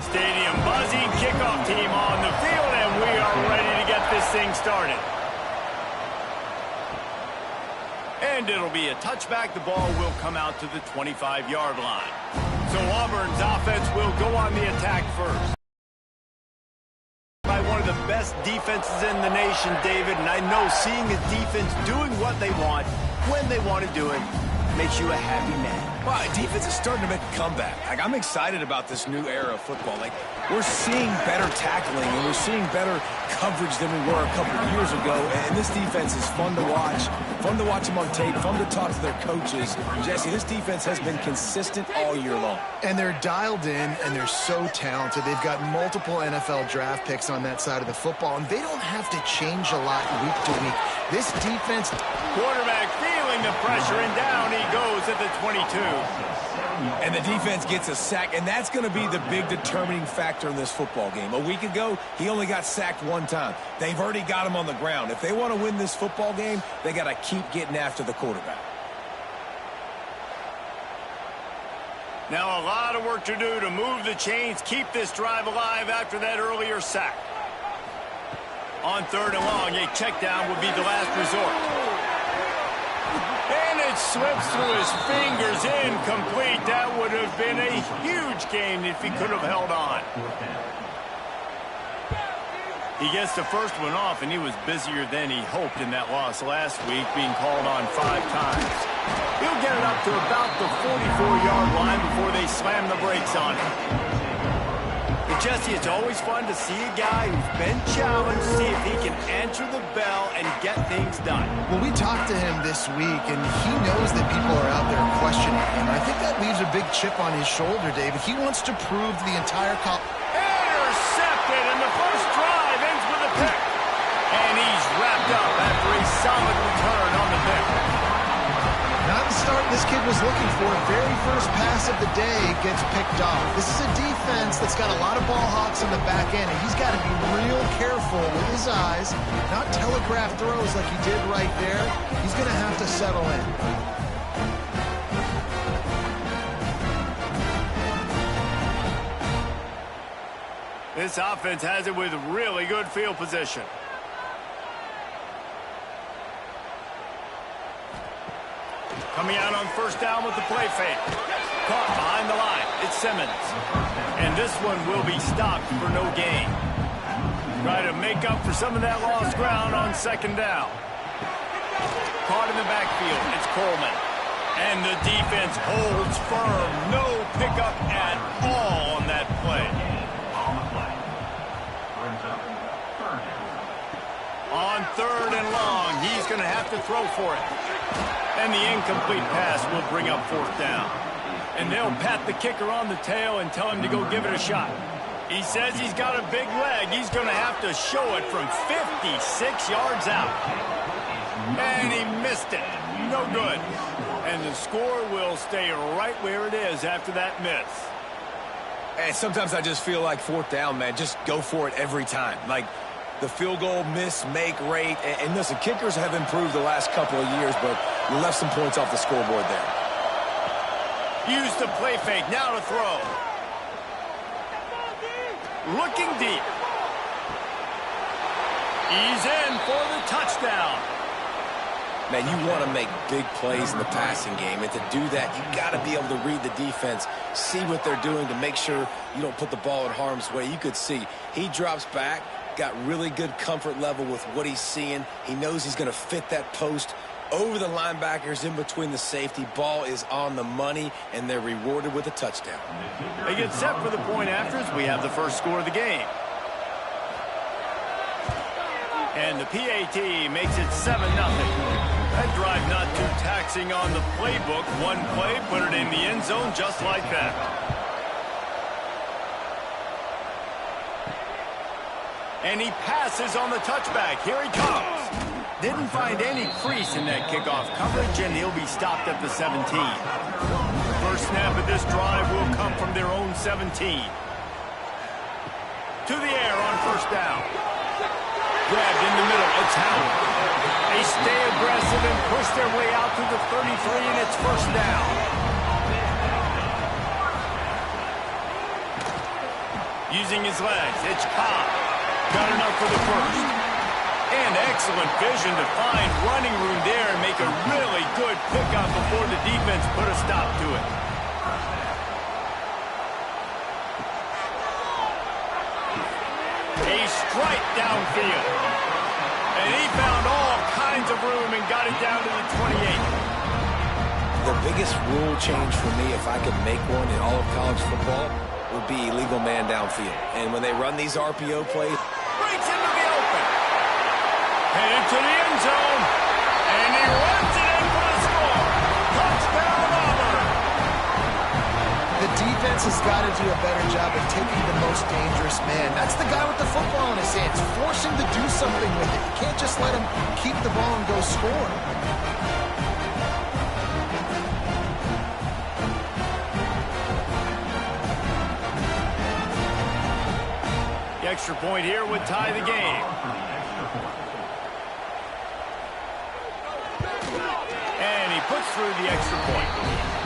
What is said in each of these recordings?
Stadium buzzing, kickoff team on the field, and we are ready to get this thing started. And it'll be a touchback. The ball will come out to the 25-yard line. So Auburn's offense will go on the attack first. By one of the best defenses in the nation, David, and I know seeing a defense doing what they want, when they want to do it, makes you a happy man. Well, defense is starting to make a comeback. Like, I'm excited about this new era of football. Like, we're seeing better tackling and we're seeing better coverage than we were a couple of years ago. And this defense is fun to watch. Fun to watch them on tape. Fun to talk to their coaches. Jesse, this defense has been consistent all year long. And they're dialed in and they're so talented. They've got multiple NFL draft picks on that side of the football, and they don't have to change a lot week to week. This defense... Quarterback feeling the pressure, and down he goes at the 22. And the defense gets a sack, and that's going to be the big determining factor in this football game. A week ago, he only got sacked one time. They've already got him on the ground. If they want to win this football game, they got to keep getting after the quarterback. Now a lot of work to do to move the chains, keep this drive alive after that earlier sack. On third and long, a check down would be the last resort. And it slips through his fingers, incomplete. That would have been a huge gain if he could have held on. He gets the first one off, and he was busier than he hoped in that loss last week, being called on 5 times. He'll get it up to about the 44-yard line before they slam the brakes on him. But Jesse, it's always fun to see a guy who's been challenged, see if he can answer the bell and get things done. Well, we talked to him this week, and he knows that people are out there questioning him. I think that leaves a big chip on his shoulder, David. He wants to prove to the entire intercepted, and the first drive ends with a pick. And he's wrapped up after a solid return on the pick. Not the start this kid was looking for. Very first pass of the day gets picked off. This is a defense that's got a lot of ball hawks in the back end, and he's got to be real careful with his eyes, not telegraph throws like he did right there. He's going to have to settle in. This offense has it with really good field position. Coming out on first down with the play fake. Caught behind the line. It's Simmons. And this one will be stopped for no gain. Try to make up for some of that lost ground on second down. Caught in the backfield. It's Coleman. And the defense holds firm. No pickup at all on that play. On third and long, he's going to have to throw for it. And the incomplete pass will bring up fourth down. And they'll pat the kicker on the tail and tell him to go give it a shot. He says he's got a big leg. He's going to have to show it from 56 yards out. And he missed it. No good. And the score will stay right where it is after that miss. And sometimes I just feel like fourth down, man. Just go for it every time. Like, the field goal miss-make rate. And listen, kickers have improved the last couple of years, but you left some points off the scoreboard there. Use the play fake. Now to throw. Looking deep. He's in for the touchdown. Man, you want to make big plays in the passing game, and to do that, you got to be able to read the defense, see what they're doing to make sure you don't put the ball in harm's way. You could see he drops back, got really good comfort level with what he's seeing. He knows he's going to fit that post over the linebackers in between the safety. Ball is on the money, and they're rewarded with a touchdown. They get set for the point afters. We have the first score of the game. And the PAT makes it 7-0. That drive not too taxing on the playbook. One play, put it in the end zone just like that. And he passes on the touchback. Here he comes. Didn't find any crease in that kickoff coverage, and he'll be stopped at the 17. The first snap of this drive will come from their own 17. To the air on first down. Grabbed in the middle. It's Howard. They stay aggressive and push their way out to the 33, and it's first down. Using his legs, it's Cobb. Got enough for the first. And excellent vision to find running room there and make a really good pickup before the defense put a stop to it. A strike downfield. And he found all kinds of room and got it down to the 28. The biggest rule change for me, if I could make one in all of college football, would be illegal man downfield. And when they run these RPO plays, breaks into the open. Headed to the end zone. And he runs it in for the score. Touchdown, Auburn. The defense has got to do a better job of taking the most dangerous man. That's the guy with the football in his hands. Force him to do something with it. You can't just let him keep the ball and go score. The extra point here would tie the game. And he puts through the extra point.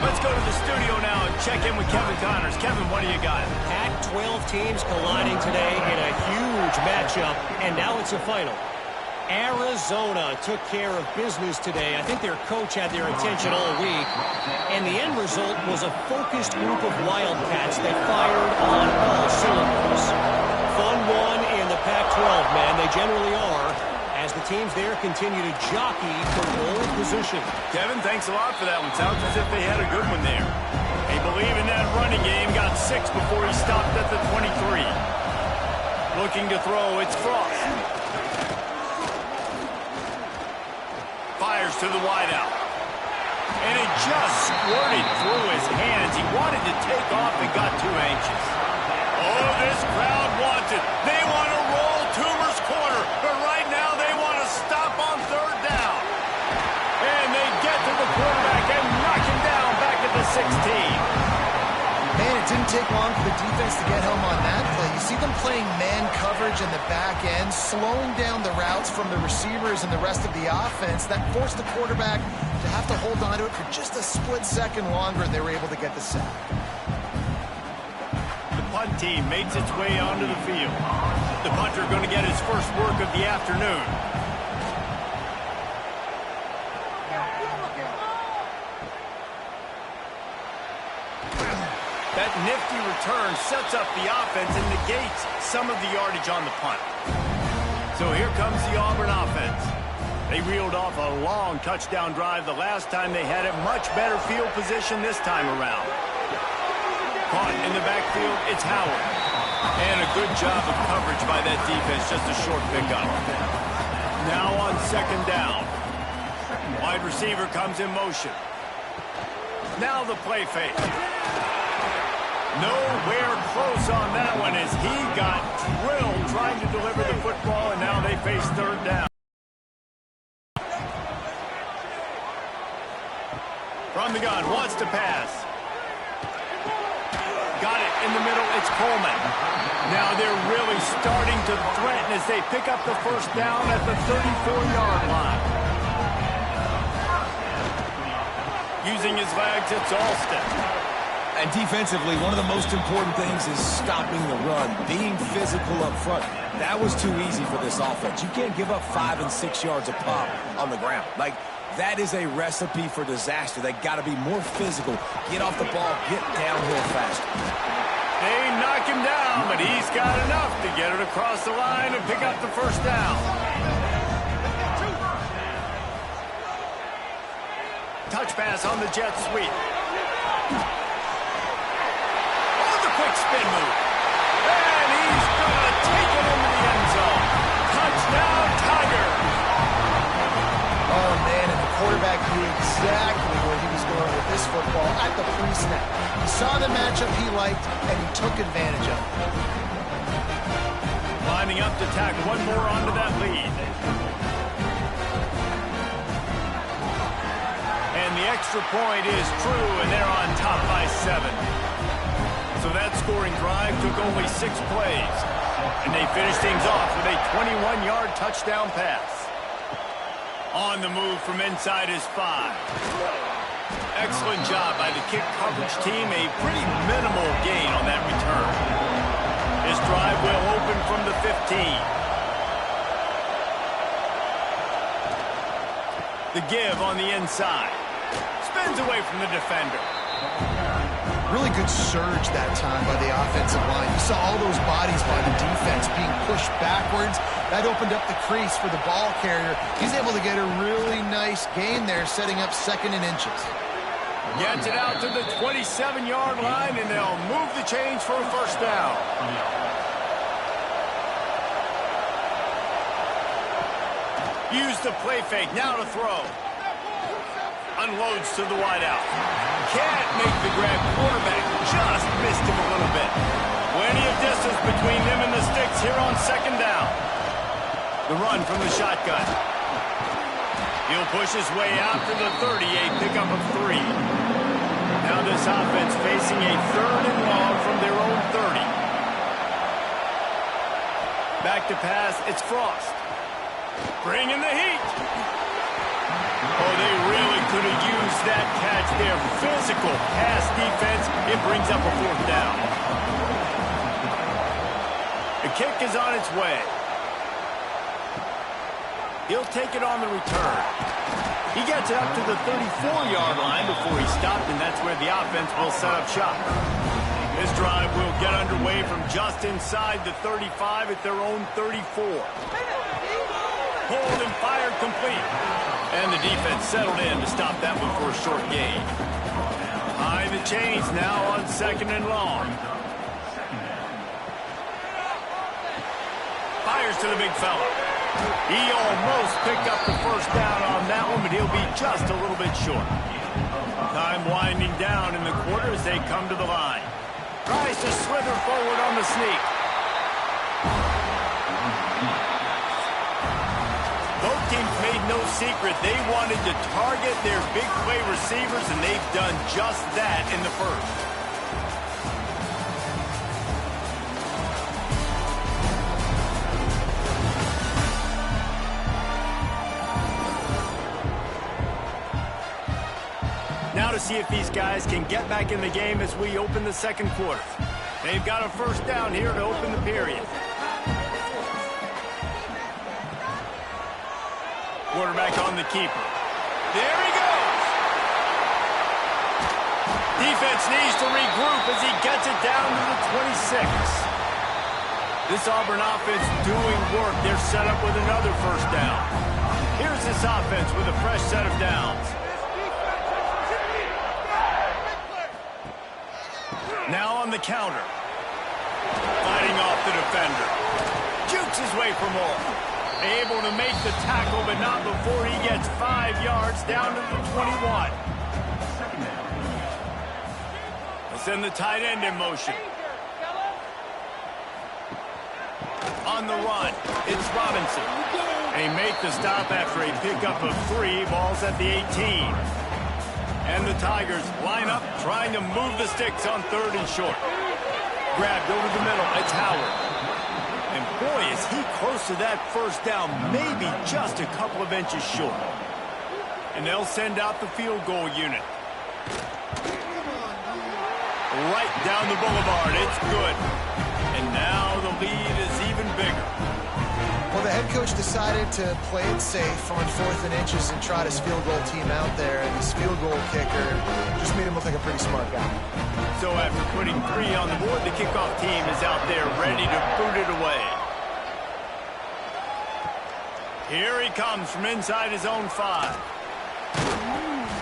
Let's go to the studio now and check in with Kevin Connors. Kevin, what do you got? Pac-12 teams colliding today in a huge matchup, and now it's a final. Arizona took care of business today. I think their coach had their attention all week, and the end result was a focused group of Wildcats that fired on all cylinders. Fun one in the Pac-12, man. They generally are, as the teams there continue to jockey for goal position. Kevin, thanks a lot for that one. Sounds as if they had a good one there. They believe in that running game. Got 6 before he stopped at the 23. Looking to throw, it's Frost. Fires to the wideout. And it just squirted through his hands. He wanted to take off and got too anxious. Oh, this crowd wants it. They want to roll Toomer's corner, but right now they want to stop on 3rd down. And they get to the quarterback and knock him down back at the 16. Man, it didn't take long for the defense to get home on that play. You see them playing man coverage in the back end, slowing down the routes from the receivers and the rest of the offense. That forced the quarterback to have to hold on to it for just a split second longer, and they were able to get the sack. The punt team makes its way onto the field. The punter going to get his first work of the afternoon. That nifty return sets up the offense and negates some of the yardage on the punt. So here comes the Auburn offense. They reeled off a long touchdown drive the last time they had it. Much better field position this time around. Caught in the backfield, it's Howard. And a good job of coverage by that defense, just a short pickup. Now on 2nd down. Wide receiver comes in motion. Now the play fake. Nowhere close on that one as he got drilled trying to deliver the football, and now they face 3rd down. From the gun, wants to pass. Got it in the middle, it's Coleman. Now they're really starting to threaten as they pick up the 1st down at the 34-yard line. Using his legs, it's Alston. and defensively, one of the most important things is stopping the run, being physical up front. That was too easy for this offense. You can't give up 5 and 6 yards a pop on the ground. Like, that is a recipe for disaster. They got to be more physical, get off the ball, get downhill faster. They knock him down, but he's got enough to get it across the line and pick up the 1st down. Touch pass on the jet sweep. Oh, the quick spin move. And he's going to take it into the end zone. Touchdown, Tigers. Oh, man, and the quarterback knew exactly where he was going with this football at the pre-snap. He saw the matchup he liked, and he took advantage of it. Lining up to tack one more onto that lead. And the extra point is true, and they're on top by 7. So that scoring drive took only 6 plays. And they finished things off with a 21-yard touchdown pass. On the move from inside is 5. Excellent job by the kick coverage team. A pretty minimal gain on that return. This open from the 15. The give on the inside. Spins away from the defender. Really good surge that time by the offensive line. You saw all those bodies by the defense being pushed backwards. That opened up the crease for the ball carrier. He's able to get a really nice gain there, setting up 2nd and inches. Gets it out to the 27-yard line, and they'll move the chains for a first down. Use the play fake, now to throw. Unloads to the wideout. Can't make the grab. Quarterback just missed him a little bit. Plenty of distance between them and the sticks here on 2nd down. The run from the shotgun. He'll push his way out to the 30, a pickup of 3. Now this offense facing a 3rd and long from their own 30. Back to pass, it's Frost. Bringing the heat. Oh, they really could have used that catch there. Physical pass defense. It brings up a 4th down. The kick is on its way. He'll take it on the return. He gets it up to the 34-yard line before he stopped, and that's where the offense will set up shop. This drive will get underway from just inside the 35 at their own 34. Pulled and fired complete. And the defense settled in to stop that one for a short gain. High the chains now on 2nd and long. Fires to the big fella. He almost picked up the first down on that one, but he'll be just a little bit short. Time winding down in the quarter as they come to the line. Tries to slither forward on the sneak. Both teams made no secret they wanted to target their big play receivers, and they've done just that in the first. Now to see if these guys can get back in the game as we open the 2nd quarter. They've got a first down here to open the period. Quarterback on the keeper. There he goes. Defense needs to regroup as he gets it down to the 26. This Auburn offense doing work. They're set up with another first down. Here's this offense with a fresh set of downs. Now on the counter. Fighting off the defender. Jukes his way for more. Able to make the tackle, but not before he gets 5 yards down to the 21. They'll send the tight end in motion. On the run, it's Robinson. They make the stop after a pickup of 3. Ball's at the 18. And the Tigers line up, trying to move the sticks on 3rd and short. Grabbed over the middle, it's Howard. And boy, is he close to that first down, maybe just a couple of inches short. And they'll send out the field goal unit. Right down the boulevard, it's good. And now the lead is even bigger. Well, the head coach decided to play it safe on 4th and inches and trot his field goal team out there, and his field goal kicker just made him look like a pretty smart guy. So after putting 3 on the board, the kickoff team is out there ready to boot it away. Here he comes from inside his own 5.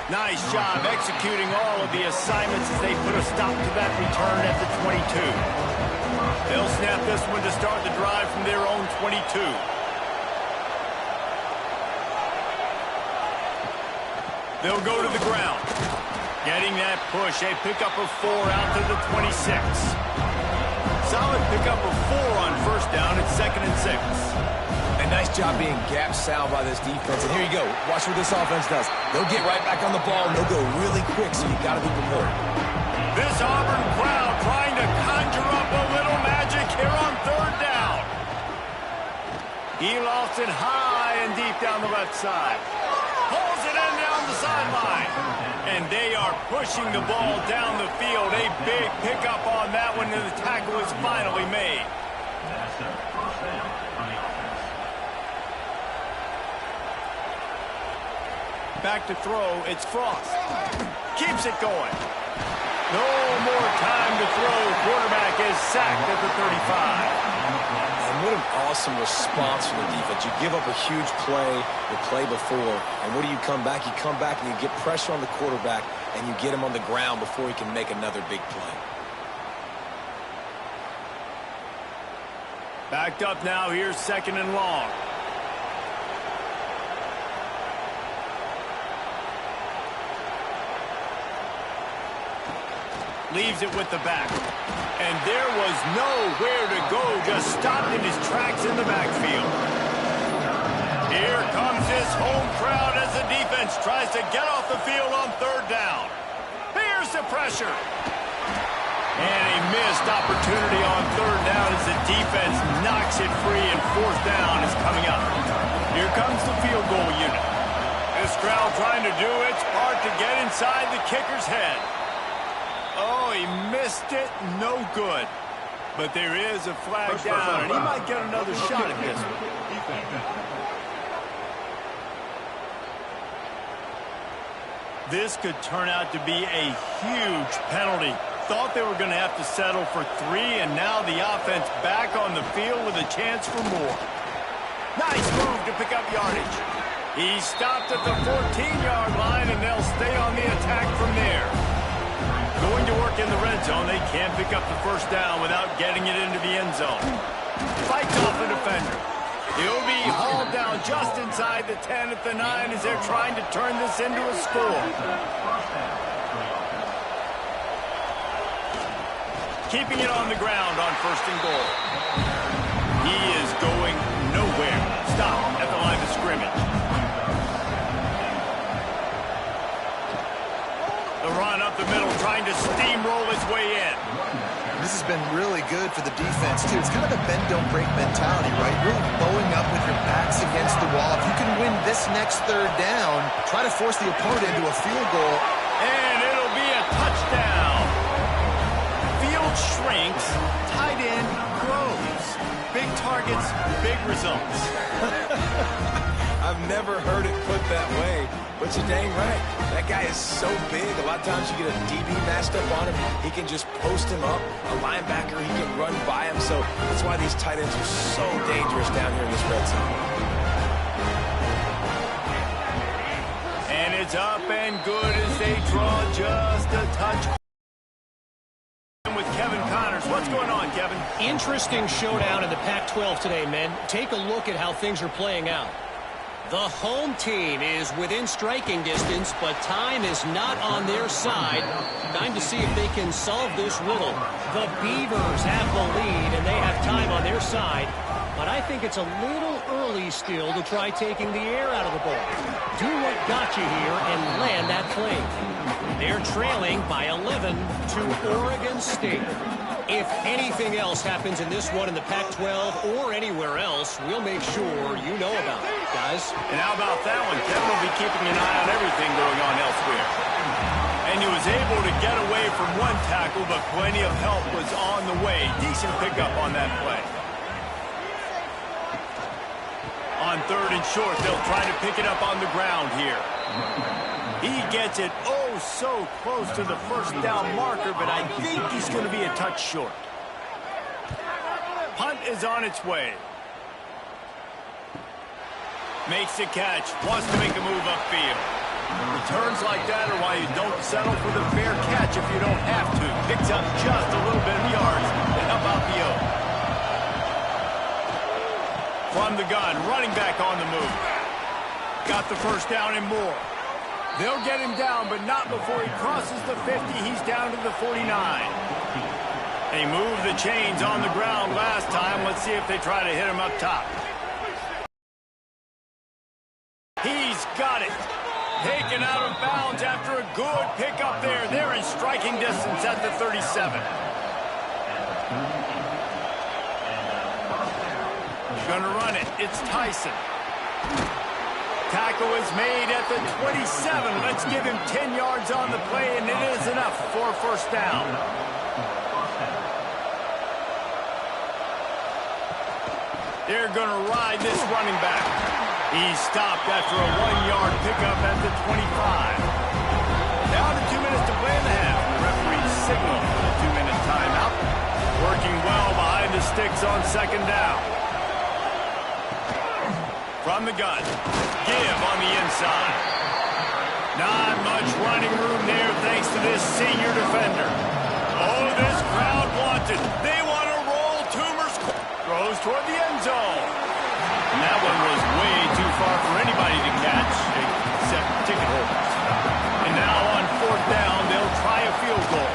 Nice job executing all of the assignments as they put a stop to that return at the 22. They'll snap this one to start the drive from their own 22. They'll go to the ground. Getting that push, a pickup of 4 out to the 26. Solid pickup of 4 on first down at 2nd and 6. A nice job being gap sound by this defense. And here you go. Watch what this offense does. They'll get right back on the ball, and they'll go really quick, so you got to be prepared. This Auburn crowd trying to conjure up a little magic here on 3rd down. He lost it high and deep down the left side. Pulls it in down the sideline. And they are pushing the ball down the field. A big pickup on that one, and the tackle is finally made. Back to throw. It's Frost. Keeps it going. No more time to throw. Quarterback is sacked at the 35. And what an awesome response from the defense. You give up a huge play the play before, and what do you come back? You come back and you get pressure on the quarterback, and you get him on the ground before he can make another big play. Backed up now. Here's 2nd and long. Leaves it with the back. And there was nowhere to go. Just stopped in his tracks in the backfield. Here comes his home crowd as the defense tries to get off the field on 3rd down. Here's the pressure. And a missed opportunity on 3rd down as the defense knocks it free, and 4th down is coming up. Here comes the field goal unit. This crowd trying to do its part to get inside the kicker's head. Oh, he missed it. No good. But there is a flag down, and he might get another shot at this one. This could turn out to be a huge penalty. Thought they were going to have to settle for 3, and now the offense back on the field with a chance for more. Nice move to pick up yardage. He stopped at the 14-yard line, and they'll stay on the attack from there. Going to work in the red zone, they can't pick up the 1st down without getting it into the end zone. Fights off the defender. He'll be hauled down just inside the 10 at the 9 as they're trying to turn this into a score. Keeping it on the ground on 1st and goal. He is going nowhere. Stop at the line of scrimmage. The run up the middle, trying to steamroll his way in. This has been really good for the defense, too. It's kind of a bend-don't-break mentality, right? Really bowing up with your backs against the wall. If you can win this next 3rd down, try to force the opponent into a field goal. And it'll be a touchdown. Field shrinks, tight end grows. Big targets, big results. I've never heard it put that way, but you're dang right. That guy is so big. A lot of times you get a DB matched up on him. He can just post him up. A linebacker, he can run by him. So that's why these tight ends are so dangerous down here in this red zone. And it's up and good as they draw just a touch. With Kevin Connors. What's going on, Kevin? Interesting showdown in the Pac-12 today, men. Take a look at how things are playing out. The home team is within striking distance, but time is not on their side. Time to see if they can solve this riddle. The Beavers have the lead, and they have time on their side. But I think it's a little early still to try taking the air out of the ball. Do what got you here and land that plane. They're trailing by 11 to Oregon State. If anything else happens in this one in the Pac-12 or anywhere else, we'll make sure you know about it, guys. And how about that one? Kevin will be keeping an eye on everything going on elsewhere. And he was able to get away from one tackle, but plenty of help was on the way. Decent pickup on that play. On 3rd and short, they'll try to pick it up on the ground here. He gets it so close to the 1st down marker, but I think he's going to be a touch short. Punt is on its way. Makes the catch. Wants to make a move upfield. Returns like that are why you don't settle for the fair catch if you don't have to. Picks up just a little bit of yards to help out the O. From the gun, running back on the move. Got the 1st down and more. They'll get him down, but not before he crosses the 50. He's down to the 49. They moved the chains on the ground last time. Let's see if they try to hit him up top. He's got it. Taken out of bounds after a good pickup there. They're in striking distance at the 37. Gonna run it. It's Tyson. Tackle is made at the 27. Let's give him 10 yards on the play, and it is enough for a 1st down. They're going to ride this running back. He's stopped after a 1-yard pickup at the 25. Down to 2 minutes to play in the half. The referee signaled for the 2-minute timeout. Working well behind the sticks on second down. From the gun, give on the inside. Not much running room there thanks to this senior defender. Oh, this crowd wants it. They want to roll. Toomer's throws toward the end zone. And that one was way too far for anybody to catch, except ticket holders. And now on fourth down, they'll try a field goal.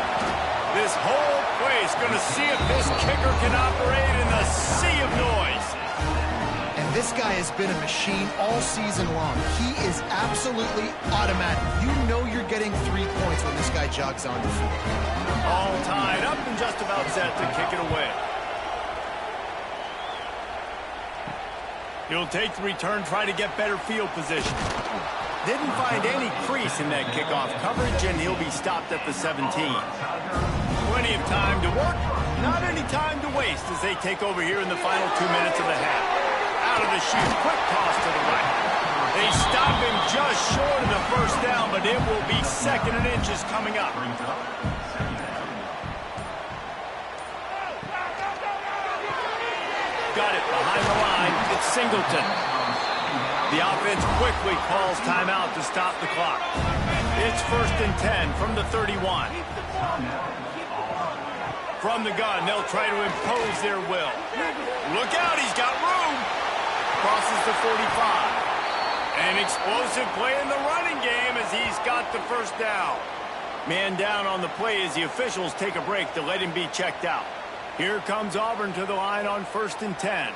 This whole place going to see if this kicker can operate in the sea of noise. And this guy has been a machine all season long. He is absolutely automatic. You know you're getting 3 points when this guy jogs on the field. All tied up and just about set to kick it away. He'll take the return, try to get better field position. Didn't find any crease in that kickoff coverage, and he'll be stopped at the 17. Plenty of time to work, not any time to waste as they take over here in the final 2 minutes of the half. Out of the chute, quick toss to the right. They stop him just short of the first down, but it will be 2nd and inches coming up. Got it behind the line. It's Singleton. The offense quickly calls timeout to stop the clock. It's 1st and 10 from the 31. From the gun, they'll try to impose their will. Look out, he's got room. Crosses the 45. An explosive play in the running game as he's got the first down. Man down on the play as the officials take a break to let him be checked out. Here comes Auburn to the line on 1st and 10.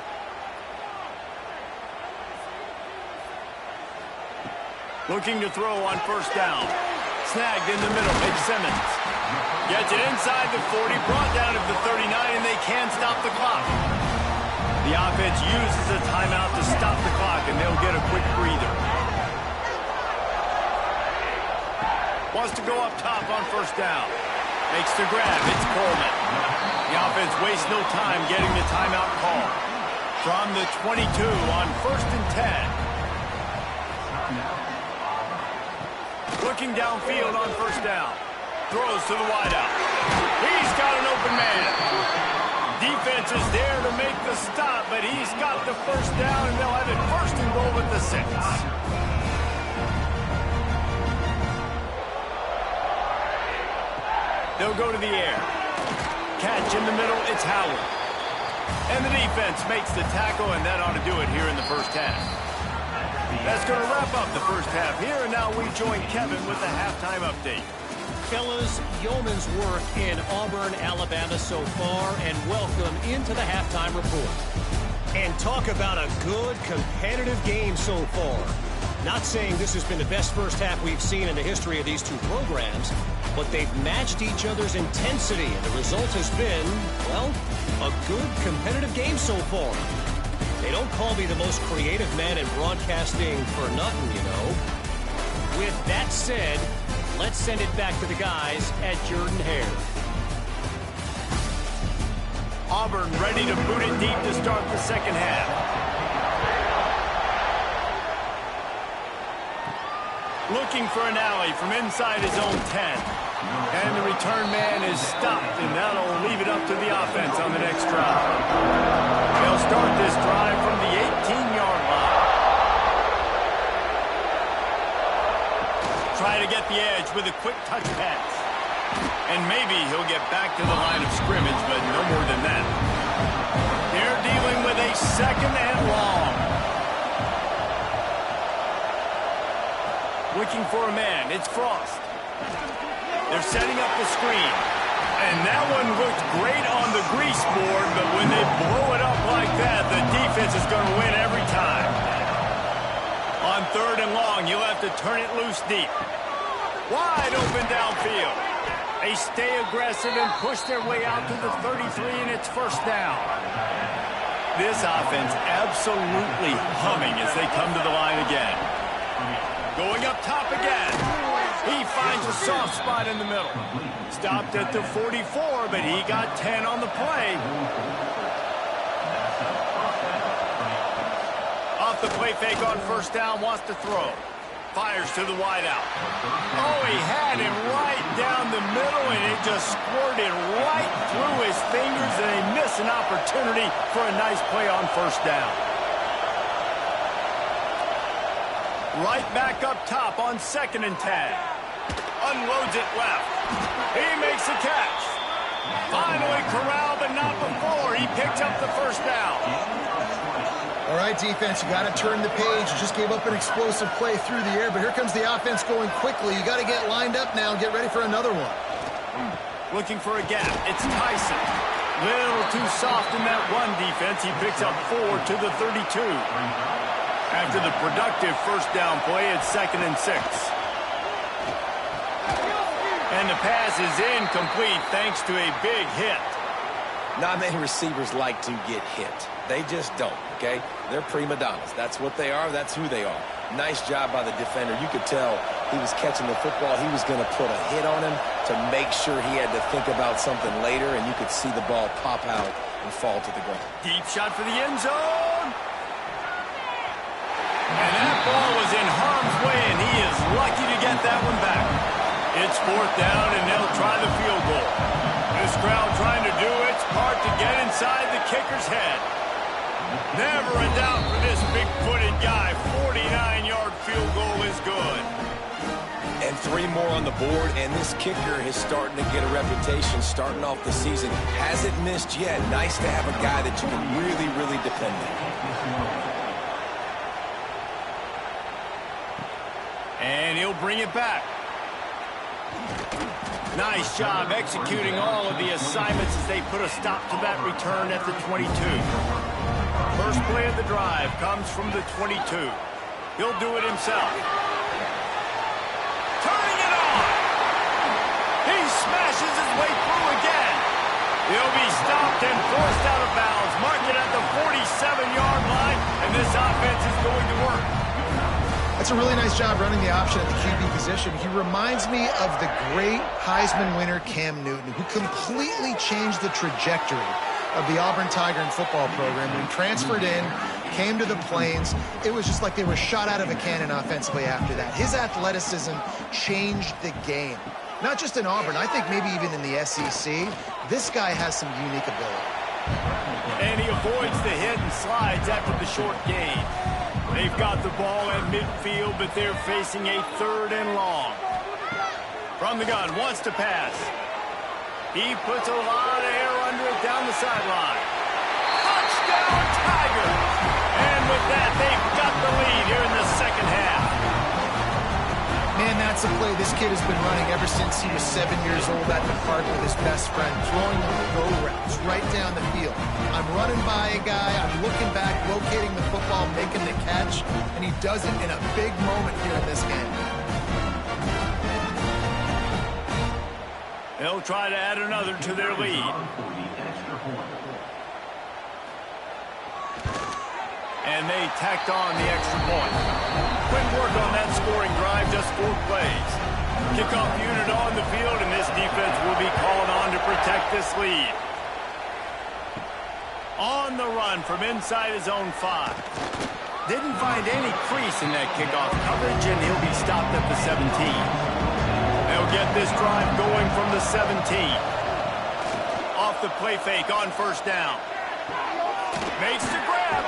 Looking to throw on first down. Snagged in the middle, McSimmons. Gets it inside the 40, brought down to the 39, and they can't stop the clock. The offense uses a timeout to stop the clock, and they'll get a quick breather. Wants to go up top on first down. Makes the grab. It's Coleman. The offense wastes no time getting the timeout call. From the 22 on 1st and 10. Looking downfield on first down. Throws to the wideout. He's got an open man. Defense is there to make the stop, but he's got the first down, and they'll have it 1st and goal at the 6. They'll go to the air. Catch in the middle, it's Howard. And the defense makes the tackle, and that ought to do it here in the first half. That's going to wrap up the first half here, and now we join Kevin with the halftime update. Fellas, yeoman's work in Auburn, Alabama so far, and welcome into the halftime report. And talk about a good, competitive game so far. Not saying this has been the best first half we've seen in the history of these two programs, but they've matched each other's intensity, and the result has been, well, a good, competitive game so far. They don't call me the most creative man in broadcasting for nothing, you know. With that said, let's send it back to the guys at Jordan-Hare. Auburn ready to boot it deep to start the second half. Looking for an alley from inside his own 10. And the return man is stopped, and that'll leave it up to the offense on the next drive. They'll start this drive from the 18-yard line. Try to get the edge with a quick touch pass. And maybe he'll get back to the line of scrimmage, but no more than that. They're dealing with a 2nd and long. Looking for a man, it's Frost. They're setting up the screen. And that one looked great on the grease board, but when they blow it up like that, the defense is going to win every time. On 3rd and long, you'll have to turn it loose deep. Wide open downfield. They stay aggressive and push their way out to the 33, and it's first down. This offense absolutely humming as they come to the line again. Going up top again. He finds a soft spot in the middle. Stopped at the 44, but he got 10 on the play. Off the play fake on first down, wants to throw. Fires to the wideout. Oh, he had him right down the middle, and it just squirted right through his fingers, and they miss an opportunity for a nice play on first down. Right back up top on 2nd and 10. Unloads it left. He makes the catch. Finally corralled, but not before. He picks up the first down. All right, defense, you got to turn the page. You just gave up an explosive play through the air, but here comes the offense going quickly. You got to get lined up now and get ready for another one. Looking for a gap. It's Tyson. Little too soft in that run defense. He picks up 4 to the 32. After the productive first down play, it's 2nd and 6. And the pass is incomplete thanks to a big hit. Not many receivers like to get hit. They just don't, okay? They're prima donnas. That's what they are. That's who they are. Nice job by the defender. You could tell he was catching the football. He was going to put a hit on him to make sure he had to think about something later, and you could see the ball pop out and fall to the ground. Deep shot for the end zone. And that ball was in harm's way, and he is lucky to get that one back. It's 4th down, and they'll try the field goal. This crowd trying to do its part to get inside the kicker's head. Never a doubt for this big-footed guy. 49-yard field goal is good. And 3 more on the board, and this kicker is starting to get a reputation starting off the season. Hasn't missed yet. Nice to have a guy that you can really, really depend on. And he'll bring it back. Nice job executing all of the assignments as they put a stop to that return at the 22. First play of the drive comes from the 22. He'll do it himself. Turning it on. He smashes his way through again. He'll be stopped and forced out of bounds. Marked it at the 47-yard line, and this offense is going to work. That's a really nice job running the option at the QB position. He reminds me of the great Heisman winner Cam Newton, who completely changed the trajectory of the Auburn Tiger and football program. When he transferred in, came to the Plains, it was just like they were shot out of a cannon offensively after that. His athleticism changed the game. Not just in Auburn, I think maybe even in the SEC. This guy has some unique ability. And he avoids the hit and slides after the short gain. They've got the ball at midfield, but they're facing a 3rd and long. From the gun, wants to pass. He puts a lot of air under it down the sideline. Touchdown, Tigers! And with that, they've got the lead here in the second half. Man, that's a play this kid has been running ever since he was 7 years old at the park with his best friend, throwing go routes right down the field. I'm running by a guy, I'm looking back, locating the football, making the catch, and he does it in a big moment here in this game. They'll try to add another to their lead. And they tacked on the extra point. Quick work on that scoring drive, just 4 plays. Kickoff unit on the field, and this defense will be called on to protect this lead. On the run from inside his own 5. Didn't find any crease in that kickoff coverage, and he'll be stopped at the 17. They'll get this drive going from the 17. Off the play fake on first down. Makes the grab.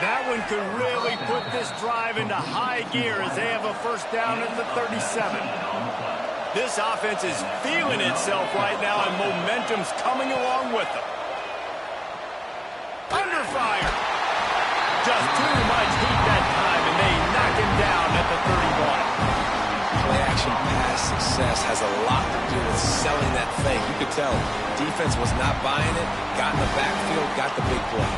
That one could really put this drive into high gear as they have a first down at the 37. This offense is feeling itself right now, and momentum's coming along with them. Under fire. Just too much heat that time, and they knock him down at the 31. Play-action pass success has a lot to do with selling that thing. You could tell defense was not buying it, got in the backfield, got the big play.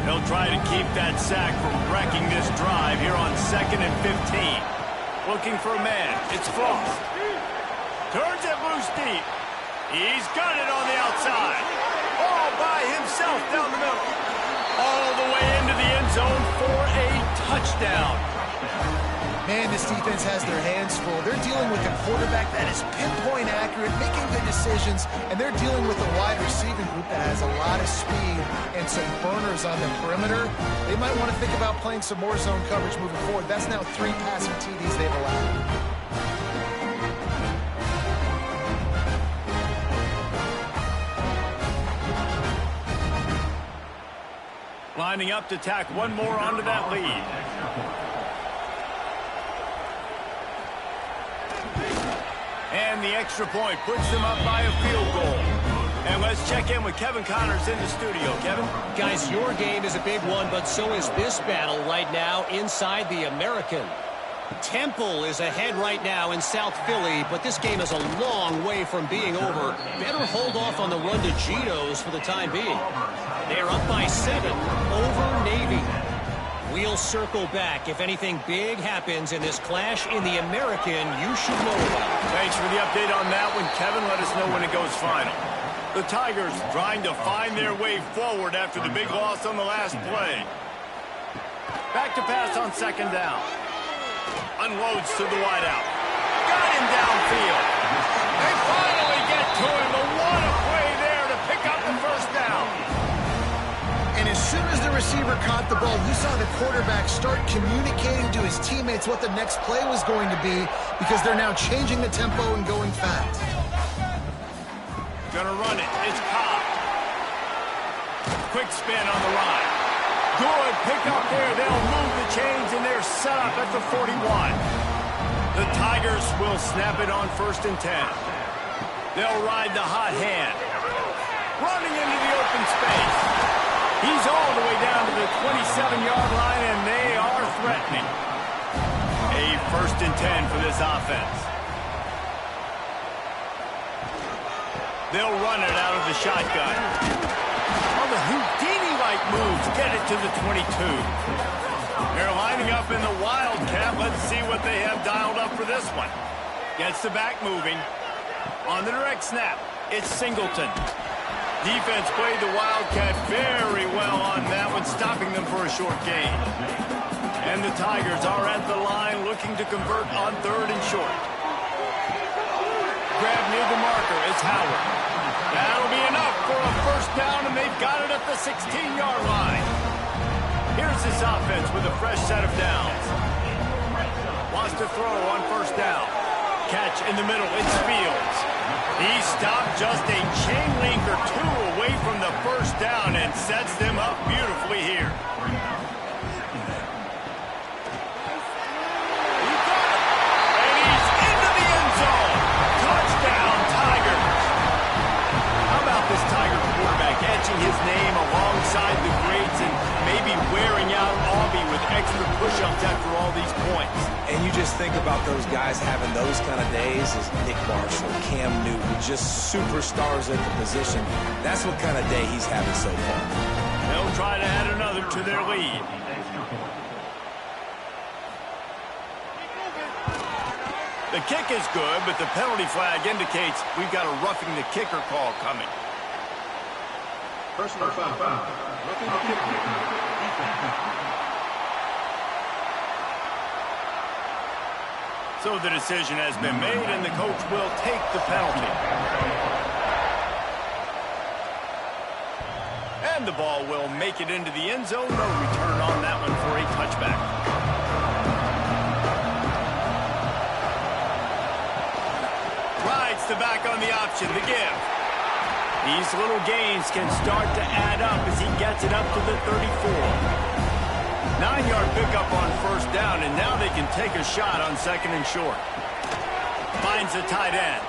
They'll try to keep that sack from wrecking this drive here on 2nd and 15. Looking for a man. It's Frost. Turns it loose deep. He's got it on the outside. All by himself down the middle. All the way into the end zone for a touchdown. Man, this defense has their hands full. They're dealing with a quarterback that is pinpoint accurate, making good decisions, and they're dealing with a wide receiving group that has a lot of speed and some burners on the perimeter. They might want to think about playing some more zone coverage moving forward. That's now 3 passing TDs they've allowed. Lining up to tack one more onto that lead. And the extra point puts them up by a field goal. And let's check in with Kevin Connors in the studio. Kevin? Guys, your game is a big one, but so is this battle right now inside the American. Temple is ahead right now in South Philly, but this game is a long way from being over. Better hold off on the run to Geno's for the time being. They're up by 7 over Navy. We'll circle back. If anything big happens in this clash in the American, you should know about it. Thanks for the update on that one, Kevin. Let us know when it goes final. The Tigers trying to find their way forward after the big loss on the last play. Back to pass on second down. Unloads to the wideout. Got him downfield. They finally get to him, but what a play there to pick up the first down. And as soon as the receiver caught the ball, you saw the quarterback start communicating to his teammates what the next play was going to be because they're now changing the tempo and going fast. Gonna run it. It's Cobb. Quick spin on the line. Good pick up there. They'll move the chains, and they're set up at the 41. The Tigers will snap it on 1st and 10. They'll ride the hot hand. Running into the open space. He's all the way down to the 27-yard line, and they are threatening. A 1st and 10 for this offense. They'll run it out of the shotgun. On the Houdini-like moves, get it to the 22. They're lining up in the Wildcat. Let's see what they have dialed up for this one. Gets the back moving. On the direct snap, it's Singleton. Defense played the Wildcat very well on that one, stopping them for a short gain. And the Tigers are at the line looking to convert on 3rd and short. Grab near the marker, it's Howard. That'll be enough for a first down, and they've got it at the 16-yard line. Here's this offense with a fresh set of downs. Wants to throw on 1st down. Catch in the middle, it's Fields. He stopped just a chain link or 2 away from the first down and sets them up beautifully here. He got it, and he's into the end zone. Touchdown, Tigers. How about this Tiger quarterback etching his name alongside the greats and maybe wearing out Aubie with extra push-ups after all these points? And you just think about those guys having those kind of days as Nick Marshall, Cam Newton, just superstars at the position. That's what kind of day he's having so far. They'll try to add another to their lead. The kick is good, but the penalty flag indicates we've got a roughing the kicker call coming. Personal foul. Roughing the kicker. So the decision has been made, and the coach will take the penalty. And the ball will make it into the end zone. No return on that one for a touchback. Rides the back on the option, the give. These little gains can start to add up as he gets it up to the 34. 9-yard pickup on 1st down, and now they can take a shot on 2nd and short. Finds a tight end.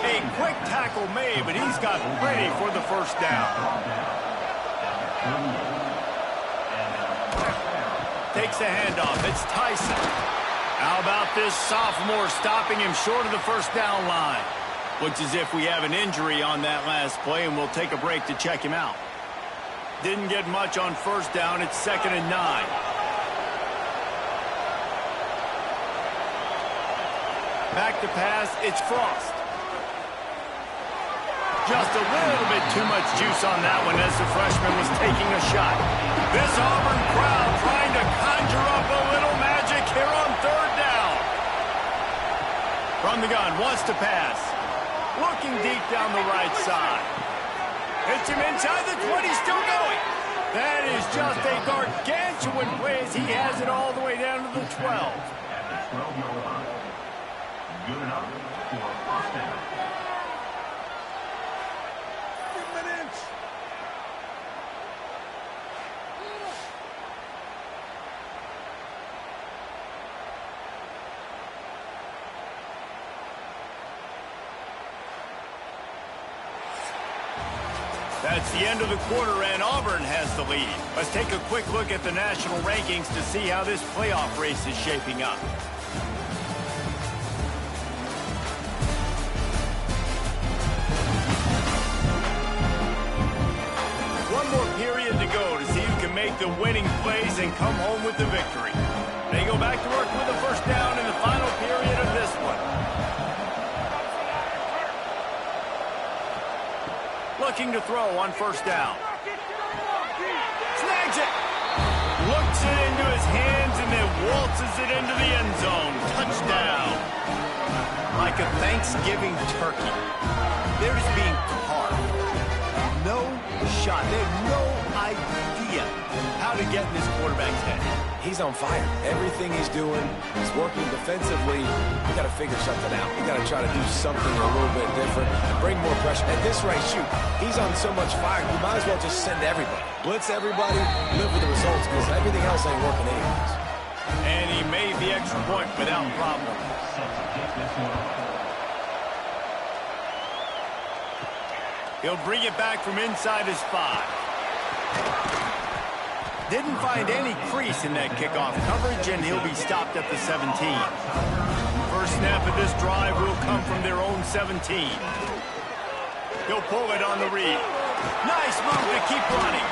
A quick tackle made, but he's got plenty for the 1st down. Takes a handoff. It's Tyson. How about this sophomore stopping him short of the 1st down line? Looks as if we have an injury on that last play, and we'll take a break to check him out. Didn't get much on 1st down. It's 2nd and 9. Back to pass. It's Frost. Just a little bit too much juice on that one as the freshman was taking a shot. This Auburn crowd trying to conjure up a little magic here on 3rd On the gun, wants to pass. Looking deep down the right side. Hits him inside the 20, still going. That is just a gargantuan play as he has it all the way down to the 12. At the 12-yard line. Good enough for a first down. That's the end of the quarter, and Auburn has the lead. Let's take a quick look at the national rankings to see how this playoff race is shaping up. One more period to go to see who can make the winning plays and come home with the victory. They go back to work with a first down in the final period of this one. Looking to throw on first down. Snags it. Looks it into his hands and then waltzes it into the end zone. Touchdown. Like a Thanksgiving turkey. They're just being carved. No shot. They have no idea how to get in this quarterback's head. He's on fire. Everything he's doing is working defensively. You got to figure something out. You got to try to do something a little bit different and bring more pressure. At this rate, shoot, he's on so much fire, you might as well just send everybody. Blitz everybody, live with the results, because everything else ain't working anyways. And he made the extra point without problem. He'll bring it back from inside his 5. Didn't find any crease in that kickoff coverage, and he'll be stopped at the 17. First snap of this drive will come from their own 17. He'll pull it on the read. Nice move to keep running.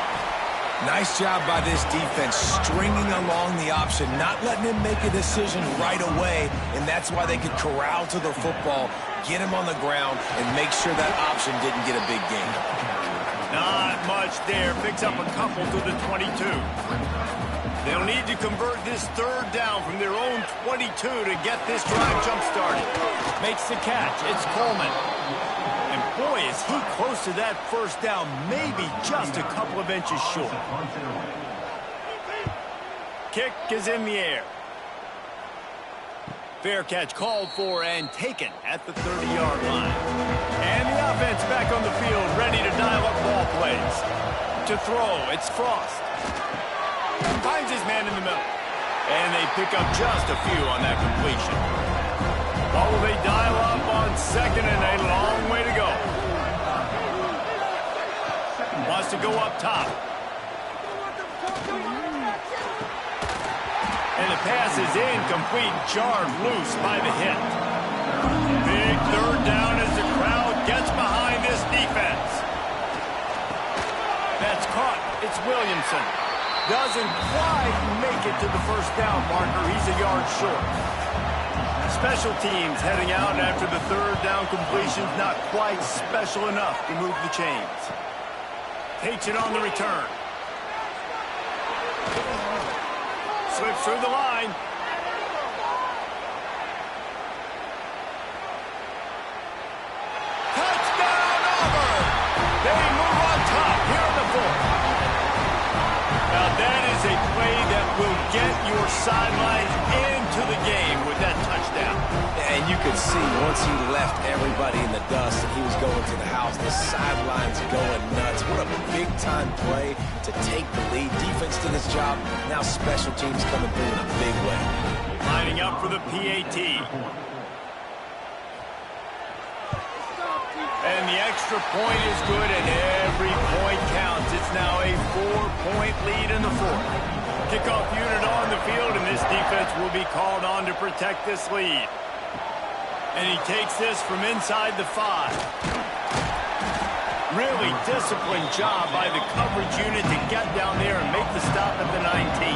Nice job by this defense, stringing along the option, not letting him make a decision right away, and that's why they could corral to the football, get him on the ground, and make sure that option didn't get a big gain. Not much there. Picks up a couple to the 22. They'll need to convert this third down from their own 22 to get this drive jump-started. Makes the catch. It's Coleman. And boy, is he close to that first down, maybe just a couple of inches short. Kick is in the air. Fair catch called for and taken at the 30-yard line. And the offense back on the field, ready to dial up ball plays. To throw, it's Frost. Finds his man in the middle. And they pick up just a few on that completion. What will they dial up on second and a long way to go? Wants to go up top. And the pass is incomplete, jarred loose by the hit. Big third down as the crowd gets behind this defense. That's caught. It's Williamson. Doesn't quite make it to the first down marker. He's a yard short. Special teams heading out after the third down completion. Not quite special enough to move the chains. Takes it on the return. Slips through the line. Touchdown, Auburn! They move on top here in the fourth. Now that is a play that will get your sidelines into the game with that touchdown. And you could see once he left everybody in the dust and he was going to the house, the sidelines going nuts. What a big-time play to take the lead. Defense did his job. Now special teams coming through in a big way. Lining up for the PAT. And the extra point is good, and every point counts. It's now a 4-point lead in the fourth. Kickoff unit on the field, and this defense will be called on to protect this lead. And he takes this from inside the 5. Really disciplined job by the coverage unit to get down there and make the stop at the 19.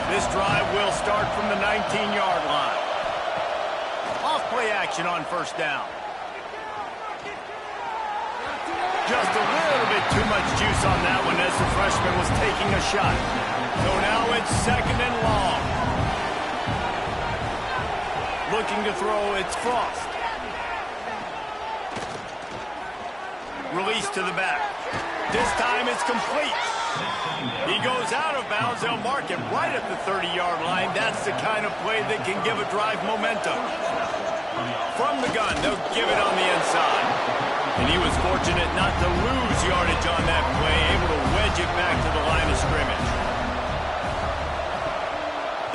This drive will start from the 19-yard line. Off play action on first down. Just a little bit too much juice on that one as the freshman was taking a shot. So now it's second and long. Looking to throw, it's Frost. Release to the back. This time it's complete. He goes out of bounds. They'll mark it right at the 30-yard line. That's the kind of play that can give a drive momentum. From the gun, they'll give it on the inside. And he was fortunate not to lose yardage on that play, able to wedge it back to the line of scrimmage.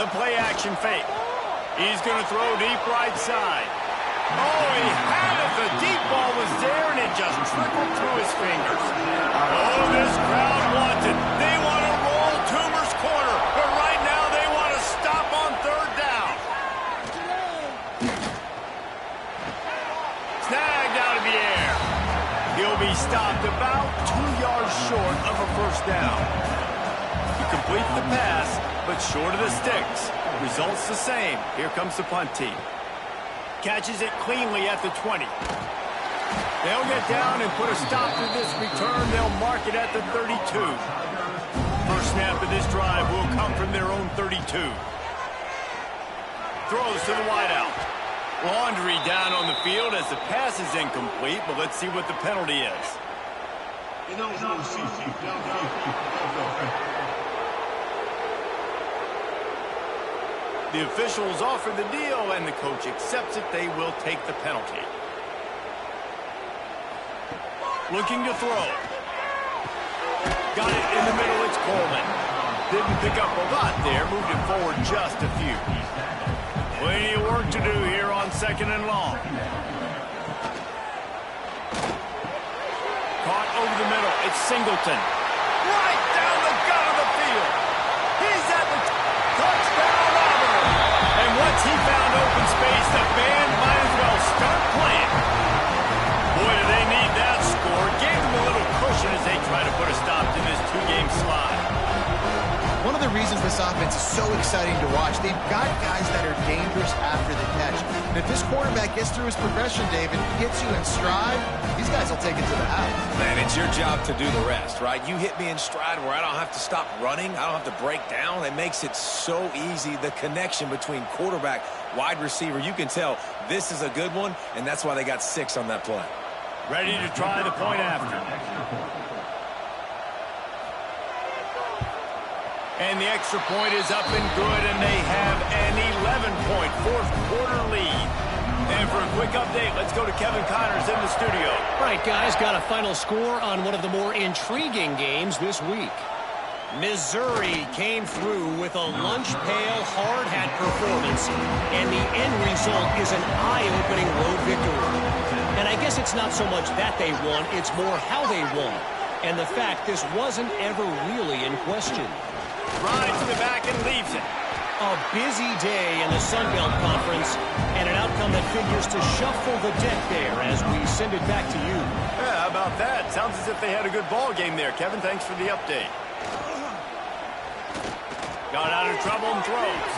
The play action fake. He's going to throw deep right side. Oh, he had it. The deep ball was there, and it just trickled through his fingers. Oh, this crowd wants it. They want to roll Toomer's corner, but right now they want to stop on third down. Snagged out of the air. He'll be stopped about 2 yards short of a first down. He completes the pass, but short of the sticks. Results the same. Here comes the punt team. Catches it cleanly at the 20. They'll get down and put a stop to this return. They'll mark it at the 32. First snap of this drive will come from their own 32. Throws to the wideout. Laundry down on the field as the pass is incomplete, but let's see what the penalty is. The officials offer the deal, and the coach accepts it. They will take the penalty. Looking to throw. Got it in the middle. It's Coleman. Didn't pick up a lot there. Moved it forward just a few. Plenty of work to do here on 2nd and long. Caught over the middle. It's Singleton. Right down the gut of the field. He's at the touchdown. And once he found open space, the band might as well start playing. Boy, do they need that score. Gave them a little cushion as they try to put a stop to this two-game slide. One of the reasons this offense is so exciting to watch, they've got guys that are dangerous after the catch. And if this quarterback gets through his progression, David, hits you in stride, these guys will take it to the house. Man, it's your job to do the rest, right? You hit me in stride where I don't have to stop running. I don't have to break down. It makes it so easy. The connection between quarterback, wide receiver, you can tell this is a good one, and that's why they got 6 on that play. Ready to try the point after. And the extra point is up and good, and they have an 11-point fourth-quarter lead. And for a quick update, let's go to Kevin Connors in the studio. All right, guys, got a final score on one of the more intriguing games this week. Missouri came through with a lunch pail hard hat performance, and the end result is an eye-opening road victory. And I guess it's not so much that they won, it's more how they won, and the fact this wasn't ever really in question. Rides to the back and leaves it. A busy day in the Sun Belt Conference, and an outcome that figures to shuffle the deck there as we send it back to you. Yeah, how about that? Sounds as if they had a good ball game there. Kevin, thanks for the update. Got out of trouble and throws.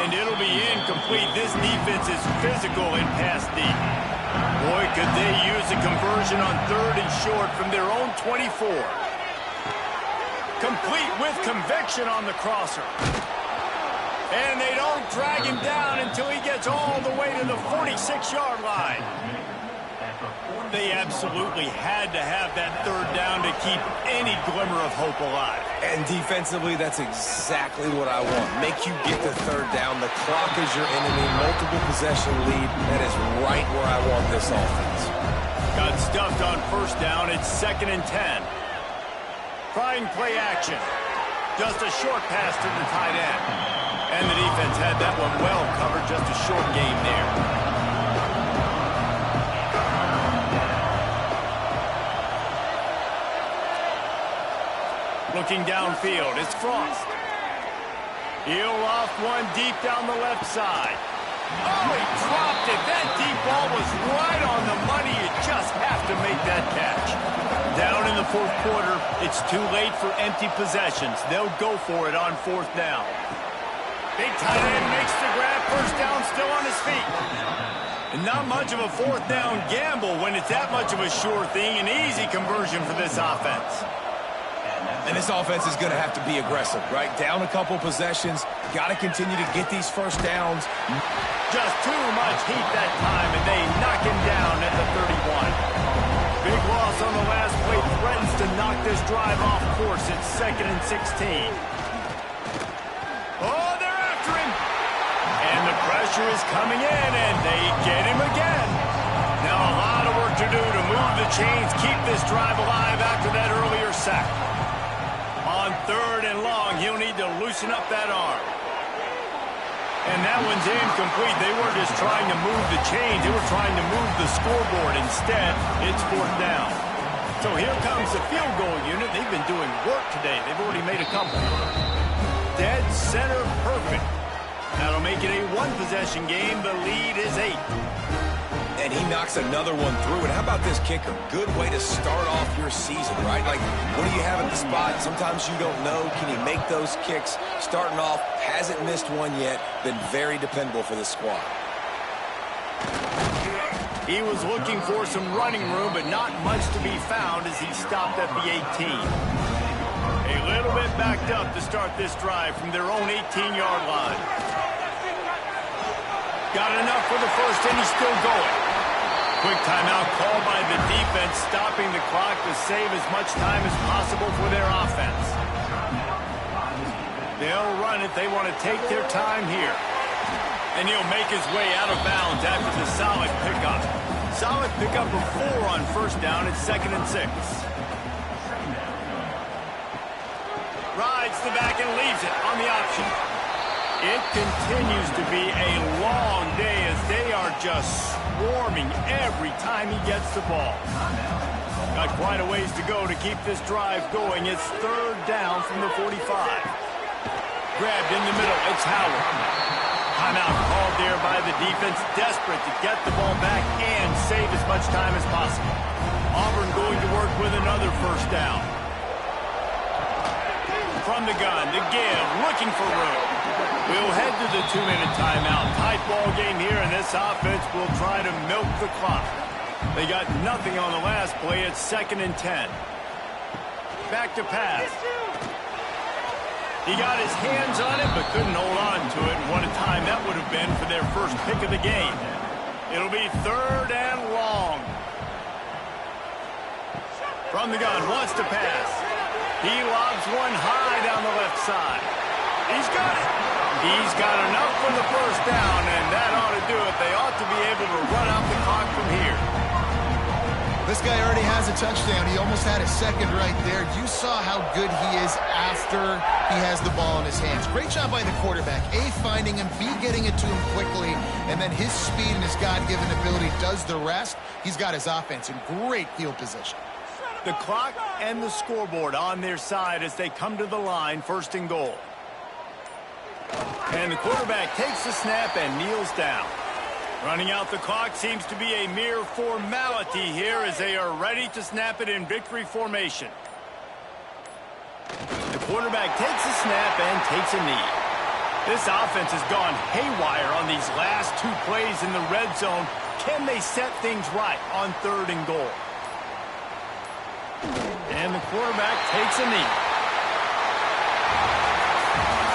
And it'll be incomplete. This defense is physical and pass deep. Boy, could they use a conversion on 3rd and short from their own 24. Complete with conviction on the crosser. And they don't drag him down until he gets all the way to the 46-yard line. They absolutely had to have that 3rd down to keep any glimmer of hope alive. And defensively, that's exactly what I want. Make you get the 3rd down. The clock is your enemy. Multiple possession lead. That is right where I want this offense. Got stuffed on 1st down. It's 2nd and 10. Trying play action. Just a short pass to the tight end. And the defense had that one well covered. Just a short game there. Looking downfield, it's Frost. He'll loft one deep down the left side. Oh, he dropped it. That deep ball was right on the money. You just have to make that catch. Down in the 4th quarter, it's too late for empty possessions. They'll go for it on 4th down. Big tight end makes the grab. 1st down, still on his feet. And not much of a 4th down gamble when it's that much of a sure thing. An easy conversion for this offense. And this offense is going to have to be aggressive, right? Down a couple possessions. Got to continue to get these first downs. Just too much heat that time, and they knock him down at the 31. Big loss on the last play threatens to knock this drive off course. It's 2nd and 16. Oh, they're after him. And the pressure is coming in, and they get him again. Now a lot of work to do to move the chains, keep this drive alive after that earlier sack. On 3rd and long, he'll need to loosen up that arm. And that one's incomplete. They weren't just trying to move the chains. They were trying to move the scoreboard. Instead, it's 4th down. So here comes the field goal unit. They've been doing work today. They've already made a couple. Dead center perfect. That'll make it a one-possession game. The lead is 8. And he knocks another one through. And how about this kicker? Good way to start off your season, right? Like, what do you have at the spot? Sometimes you don't know. Can he make those kicks? Starting off, hasn't missed one yet. Been very dependable for this squad. He was looking for some running room, but not much to be found as he stopped at the 18. A little bit backed up to start this drive from their own 18-yard line. Got enough for the first, and he's still going. Quick timeout called by the defense, stopping the clock to save as much time as possible for their offense. They'll run it. They want to take their time here. And he'll make his way out of bounds after the solid pickup. Solid pickup of 4 on 1st down. It's 2nd and 6. Rides the back and leaves it on the option. It continues to be a long day as they are just swarming every time he gets the ball. Got quite a ways to go to keep this drive going. It's 3rd down from the 45. Grabbed in the middle. It's Howard. Timeout called there by the defense, desperate to get the ball back and save as much time as possible. Auburn going to work with another 1st down. From the gun, the give, looking for room. We'll head to the 2-minute timeout. Tight ball game here, and this offense will try to milk the clock. They got nothing on the last play. It's 2nd and 10. Back to pass. He got his hands on it, but couldn't hold on to it. And what a time that would have been for their first pick of the game. It'll be 3rd and long. From the gun, wants to pass. He lobs one high down the left side. He's got it. He's got enough for the 1st down, and that ought to do it. They ought to be able to run out the clock from here. This guy already has a touchdown. He almost had a second right there. You saw how good he is after he has the ball in his hands. Great job by the quarterback. A, finding him, B, getting it to him quickly, and then his speed and his God-given ability does the rest. He's got his offense in great field position. The clock and the scoreboard on their side as they come to the line, 1st and goal. And the quarterback takes the snap and kneels down. Running out the clock seems to be a mere formality here as they are ready to snap it in victory formation. The quarterback takes a snap and takes a knee. This offense has gone haywire on these last 2 plays in the red zone. Can they set things right on 3rd and goal? And the quarterback takes a knee.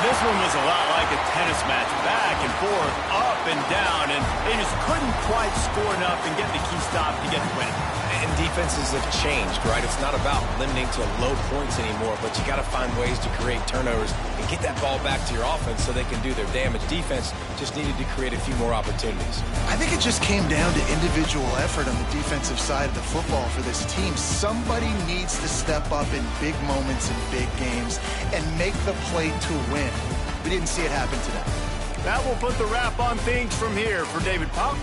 This one was a lot like a tennis match, back and forth, up and down, and they just couldn't quite score enough and get the key stop to get the win. And defenses have changed, right? It's not about limiting to low points anymore, but you got to find ways to create turnovers and get that ball back to your offense so they can do their damage. Defense just needed to create a few more opportunities. I think it just came down to individual effort on the defensive side of the football for this team. Somebody needs to step up in big moments in big games and make the play to win. We didn't see it happen today. That will put the wrap on things from here. For David Pop,